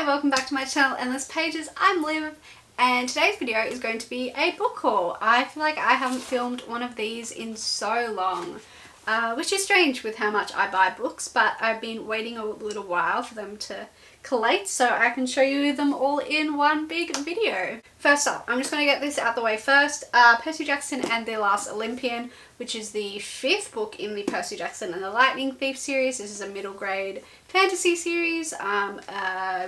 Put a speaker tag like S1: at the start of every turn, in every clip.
S1: welcome back to my channel Endless Pages. I'm Liv and today's video is going to be a book haul. I feel like I haven't filmed one of these in so long, which is strange with how much I buy books, but I've been waiting a little while for them to collate so I can show you them all in one big video. First up, I'm just going to get this out the way first. Percy Jackson and the Last Olympian, which is the 5th book in the Percy Jackson and the Lightning Thief series. This is a middle grade fantasy series,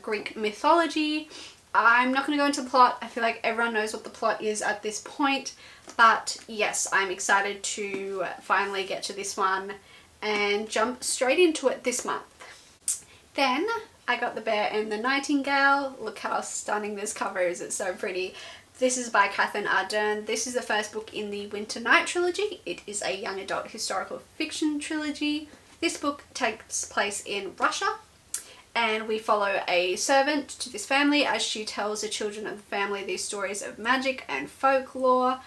S1: Greek mythology. I'm not going to go into the plot. I feel like everyone knows what the plot is at this point, but yes, I'm excited to finally get to this one and jump straight into it this month. Then I got The Bear and the Nightingale. Look how stunning this cover is, it's so pretty. This is by Catherine Ardern. This is the first book in the Winter Night trilogy. It is a young adult historical fiction trilogy. This book takes place in Russia, and we follow a servant to this family as she tells the children of the family these stories of magic and folklore.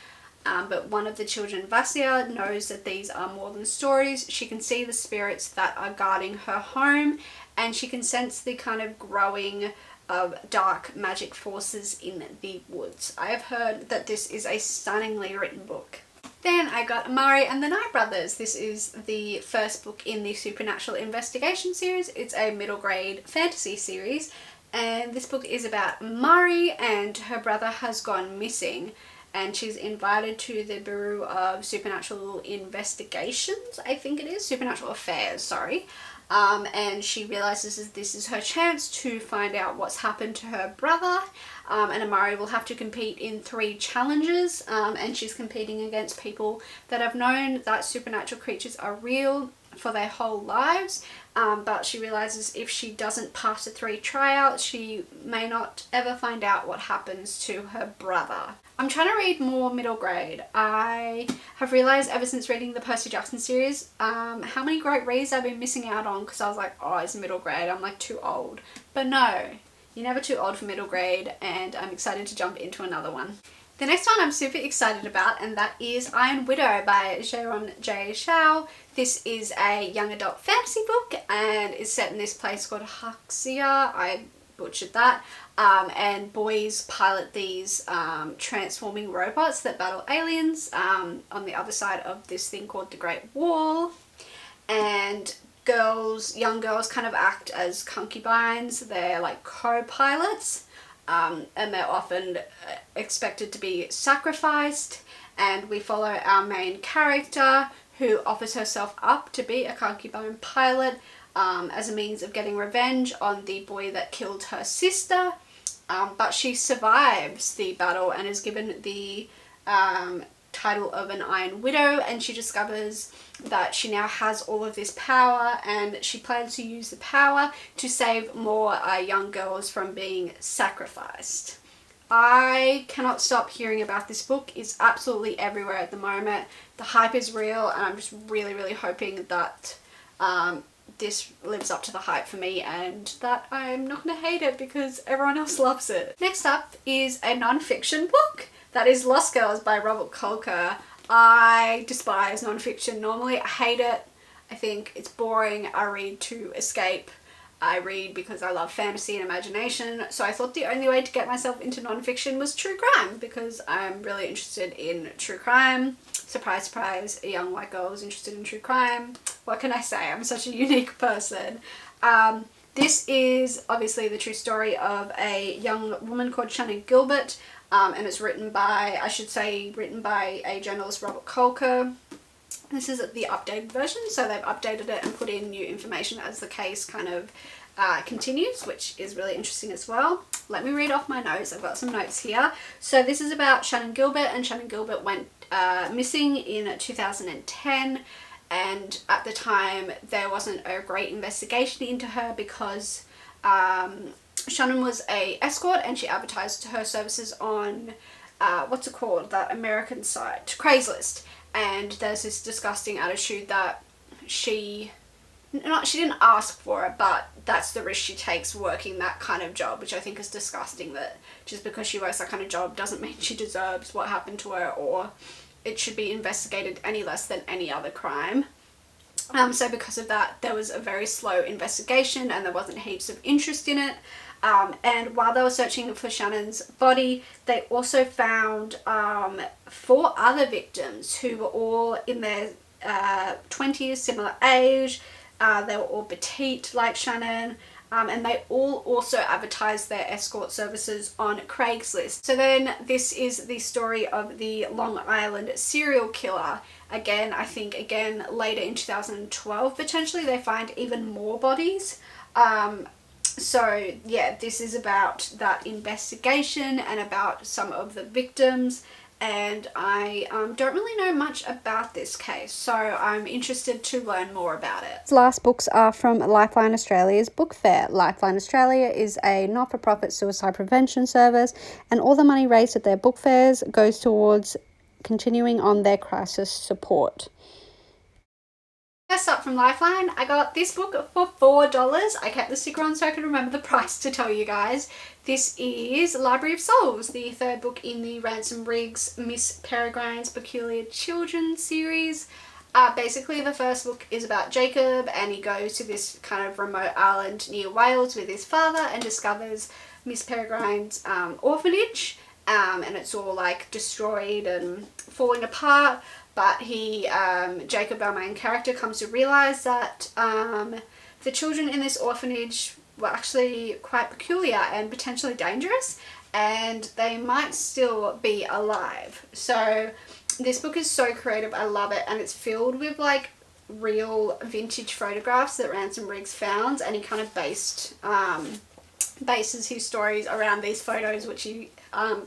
S1: But one of the children, Vasya, knows that these are more than stories. She can see the spirits that are guarding her home, and she can sense the kind of growing of dark magic forces in the woods. I have heard that this is a stunningly written book. Then I got Amari and the Night Brothers. This is the first book in the Supernatural Investigation series. It's a middle grade fantasy series, and this book is about Amari, and her brother has gone missing, and she's invited to the Bureau of Supernatural Investigations, I think it is, Supernatural Affairs, sorry. And she realizes that this is her chance to find out what's happened to her brother, and Amari will have to compete in 3 challenges, and she's competing against people that have known that supernatural creatures are real for their whole lives, but she realizes if she doesn't pass the 3 tryouts, she may not ever find out what happens to her brother. I'm trying to read more middle grade. I have realised ever since reading the Percy Jackson series how many great reads I've been missing out on because I was like, oh, it's middle grade, I'm like too old. But no, you're never too old for middle grade, and I'm excited to jump into another one. The next one I'm super excited about, and that is Iron Widow by Sharon J. Shao. This is a young adult fantasy book and is set in this place called Huxia. I butchered that. And boys pilot these transforming robots that battle aliens on the other side of this thing called the Great Wall. And young girls kind of act as concubines. They're like co-pilots, and they're often expected to be sacrificed. And we follow our main character who offers herself up to be a concubine pilot as a means of getting revenge on the boy that killed her sister. But she survives the battle and is given the title of an Iron Widow, and she discovers that she now has all of this power, and she plans to use the power to save more young girls from being sacrificed. I cannot stop hearing about this book. It's absolutely everywhere at the moment. The hype is real, and I'm just really hoping that this lives up to the hype for me and that I'm not going to hate it because everyone else loves it. Next up is a non-fiction book. That is Lost Girls by Robert Kolker. I despise non-fiction normally. I hate it. I think it's boring. I read to escape. I read because I love fantasy and imagination. So I thought the only way to get myself into non-fiction was true crime, because I'm really interested in true crime. Surprise, surprise, a young white girl is interested in true crime. What can I say? I'm such a unique person. This is obviously the true story of a young woman called Shannon Gilbert, and it's written by a journalist, Robert Kolker. This is the updated version, so they've updated it and put in new information as the case kind of continues, which is really interesting as well. Let me read off my notes. I've got some notes here. So this is about Shannon Gilbert, and Shannon Gilbert went missing in 2010, and at the time there wasn't a great investigation into her because Shannon was a escort and she advertised her services on what's it called, that American site, Craigslist. And there's this disgusting attitude that she didn't ask for it, but that's the risk she takes working that kind of job, which I think is disgusting, that just because she works that kind of job doesn't mean she deserves what happened to her, or it should be investigated any less than any other crime. So because of that, there was a very slow investigation and there wasn't heaps of interest in it. And while they were searching for Shannon's body, they also found 4 other victims who were all in their 20s, similar age. They were all petite like Shannon. And they all also advertised their escort services on Craigslist. So then this is the story of the Long Island serial killer. Again, I think later in 2012 potentially they find even more bodies. So yeah, this is about that investigation and about some of the victims, and I don't really know much about this case, so I'm interested to learn more about it. The last books are from Lifeline Australia's book fair. Lifeline Australia is a not-for-profit suicide prevention service, and all the money raised at their book fairs goes towards continuing on their crisis support. First up from Lifeline, I got this book for $4. I kept the sticker on so I could remember the price to tell you guys. This is Library of Souls, the 3rd book in the Ransom Riggs Miss Peregrine's Peculiar Children series. Basically the first book is about Jacob, and he goes to this kind of remote island near Wales with his father and discovers Miss Peregrine's orphanage, and it's all like destroyed and falling apart. But Jacob, our main character, comes to realise that the children in this orphanage were actually quite peculiar and potentially dangerous, and they might still be alive. So this book is so creative, I love it, and it's filled with like real vintage photographs that Ransom Riggs found, and he kind of bases his stories around these photos which he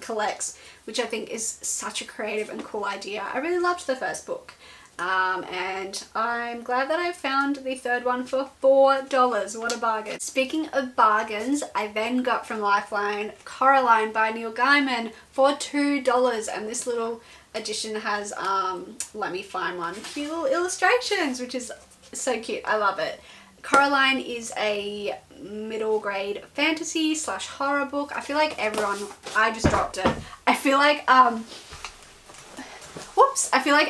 S1: collects, which I think is such a creative and cool idea. I really loved the first book, and I'm glad that I found the 3rd one for $4. What a bargain. Speaking of bargains, I then got from Lifeline Coraline by Neil Gaiman for $2, and this little edition has let me find one, cute little illustrations, which is so cute. I love it. Coraline is a middle grade fantasy / horror book. I feel like I just dropped it. I feel like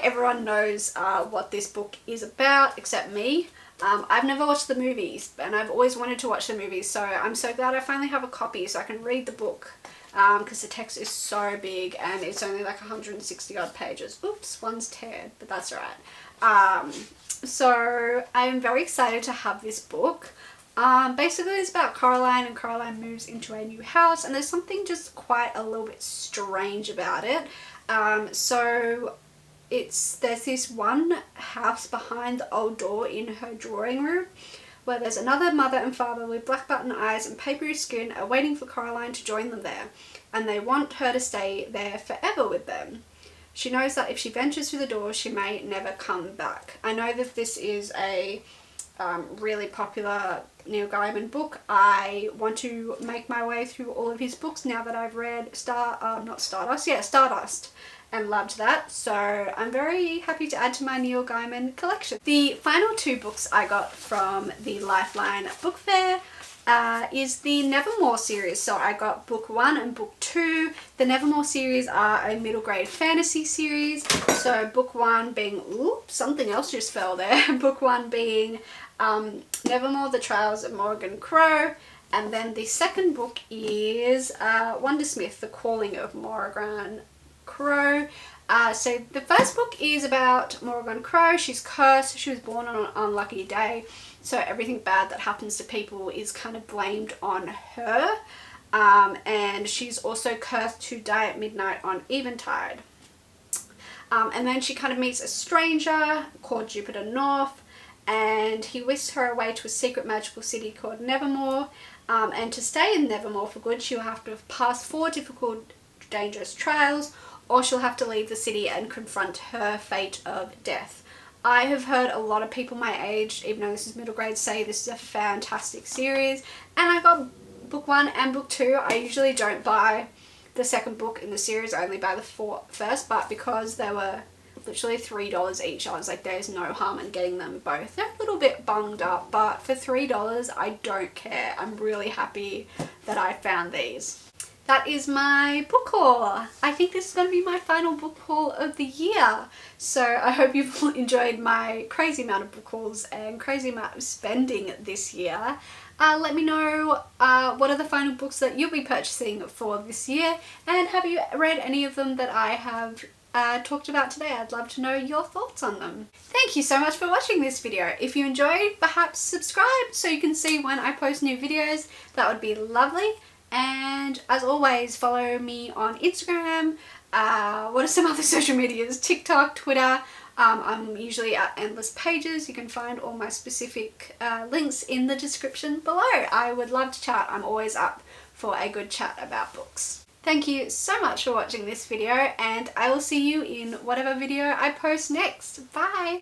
S1: everyone knows what this book is about except me. I've never watched the movies, and I've always wanted to watch the movies, so I'm so glad I finally have a copy so I can read the book, because the text is so big and it's only like 160 odd pages. Oops, one's teared, but that's alright. So I'm very excited to have this book. Basically it's about Coraline, and Coraline moves into a new house, and there's something just quite a little bit strange about it. So there's this one house behind the old door in her drawing room where there's another mother and father with black button eyes and papery skin are waiting for Coraline to join them there, and they want her to stay there forever with them. She knows that if she ventures through the door, she may never come back. I know that this is a really popular Neil Gaiman book. I want to make my way through all of his books now that I've read Stardust, and loved that. So I'm very happy to add to my Neil Gaiman collection. The final 2 books I got from the Lifeline book fair is the Nevermoor series. So I got book 1 and book 2. The Nevermoor series are a middle grade fantasy series. So book 1 being, oops, something else just fell there. Book 1 being Nevermoor, The Trials of Morgan Crow. And then the second book is Wondersmith, The Calling of Morgan Crow. So the first book is about Morgan Crow. She's cursed. She was born on an unlucky day, so everything bad that happens to people is kind of blamed on her, and she's also cursed to die at midnight on Eventide. And then she kind of meets a stranger called Jupiter North, and he whisks her away to a secret magical city called Nevermoor, and to stay in Nevermoor for good she'll have to pass 4 difficult, dangerous trials, or she'll have to leave the city and confront her fate of death. I have heard a lot of people my age, even though this is middle grade, say this is a fantastic series, and I got book 1 and book 2. I usually don't buy the second book in the series, I only buy the first, but because they were literally $3 each, I was like, there's no harm in getting them both. They're a little bit bunged up, but for $3 I don't care. I'm really happy that I found these. That is my book haul. I think this is going to be my final book haul of the year. So I hope you've enjoyed my crazy amount of book hauls and crazy amount of spending this year. Let me know what are the final books that you'll be purchasing for this year, and have you read any of them that I have talked about today? I'd love to know your thoughts on them. Thank you so much for watching this video. If you enjoyed, perhaps subscribe so you can see when I post new videos. That would be lovely. And as always, follow me on Instagram. What are some other social medias? TikTok, Twitter. I'm usually at Endless Pages. You can find all my specific links in the description below. I would love to chat. I'm always up for a good chat about books. Thank you so much for watching this video, and I will see you in whatever video I post next. Bye!